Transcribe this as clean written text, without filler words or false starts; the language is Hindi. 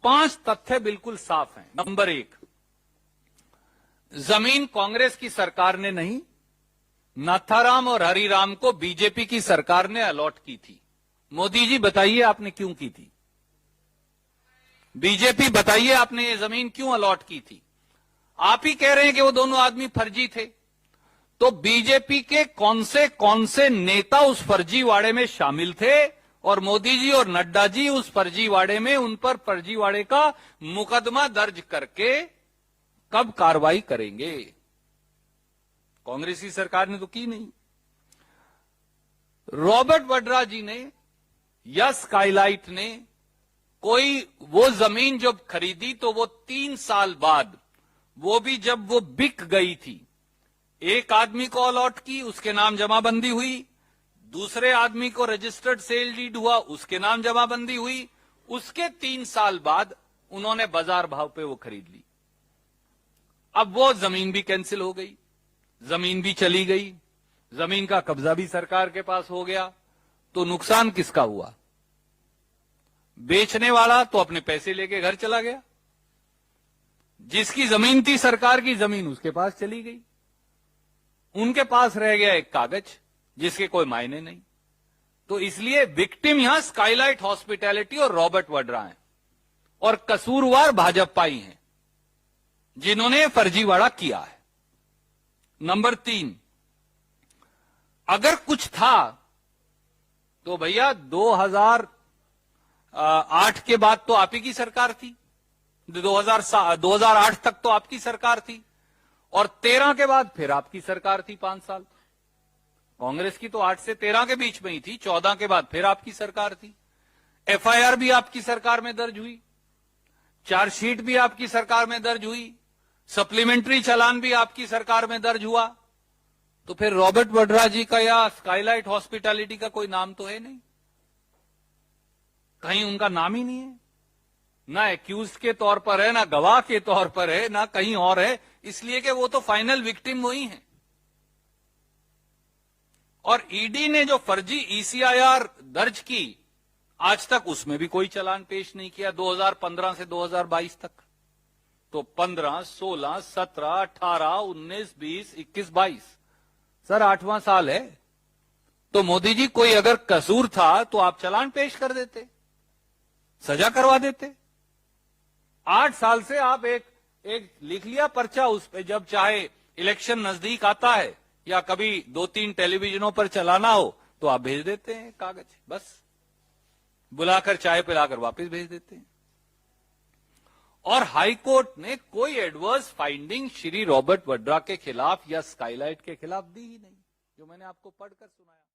5 तथ्य बिल्कुल साफ हैं। नंबर 1, जमीन कांग्रेस की सरकार ने नहीं, नाथाराम और हरिराम को बीजेपी की सरकार ने अलॉट की थी। मोदी जी बताइए आपने क्यों की थी? बीजेपी बताइए आपने ये जमीन क्यों अलॉट की थी? आप ही कह रहे हैं कि वो दोनों आदमी फर्जी थे, तो बीजेपी के कौन से नेता उस फर्जीवाड़े में शामिल थे और मोदी जी और नड्डा जी उस फर्जीवाड़े में उन पर फर्जीवाड़े का मुकदमा दर्ज करके कब कार्रवाई करेंगे? कांग्रेस की सरकार ने तो की नहीं। रॉबर्ट वड्रा जी ने या स्काईलाइट ने कोई वो जमीन जब खरीदी तो वो 3 साल बाद, वो भी जब वो बिक गई थी, एक आदमी को अलॉट की, उसके नाम जमाबंदी हुई, दूसरे आदमी को रजिस्टर्ड सेल डीड हुआ, उसके नाम जमाबंदी हुई, उसके 3 साल बाद उन्होंने बाजार भाव पे वो खरीद ली। अब वो जमीन भी कैंसिल हो गई, जमीन भी चली गई, जमीन का कब्जा भी सरकार के पास हो गया, तो नुकसान किसका हुआ? बेचने वाला तो अपने पैसे लेके घर चला गया, जिसकी जमीन थी सरकार की जमीन उसके पास चली गई, उनके पास रह गया एक कागज जिसके कोई मायने नहीं। तो इसलिए विक्टिम यहां स्काईलाइट हॉस्पिटैलिटी और रॉबर्ट वड्रा हैं और कसूरवार भाजपा ही हैं जिन्होंने फर्जीवाड़ा किया है। नंबर 3, अगर कुछ था तो भैया 2008 के बाद तो आप ही की सरकार थी, 2008 तक तो आपकी सरकार थी और 13 के बाद फिर आपकी सरकार थी 5 साल। कांग्रेस की तो 8 से 13 के बीच में ही थी, 14 के बाद फिर आपकी सरकार थी। एफआईआर भी आपकी सरकार में दर्ज हुई, चार्जशीट भी आपकी सरकार में दर्ज हुई, सप्लीमेंट्री चालान भी आपकी सरकार में दर्ज हुआ। तो फिर रॉबर्ट वड्रा जी का या स्काईलाइट हॉस्पिटैलिटी का कोई नाम तो है नहीं, कहीं उनका नाम ही नहीं है, ना एक्यूज के तौर पर है, ना गवाह के तौर पर है, ना कहीं और है, इसलिए कि वो तो फाइनल विक्टिम वही है। और ईडी ने जो फर्जी ईसीआईआर दर्ज की, आज तक उसमें भी कोई चालान पेश नहीं किया, 2015 से 2022 तक। तो 15, 16, 17, 18, 19, 20, 21, 22, सर 8वां साल है। तो मोदी जी कोई अगर कसूर था तो आप चालान पेश कर देते, सजा करवा देते। 8 साल से आप एक लिख लिया पर्चा, उस पे जब चाहे इलेक्शन नजदीक आता है या कभी 2-3 टेलीविजनों पर चलाना हो तो आप भेज देते हैं कागज, बस बुलाकर चाय पिलाकर वापस भेज देते हैं। और हाईकोर्ट ने कोई adverse finding Shri Robert Vadra के खिलाफ या स्काईलाइट के खिलाफ दी ही नहीं, जो मैंने आपको पढ़कर सुनाया।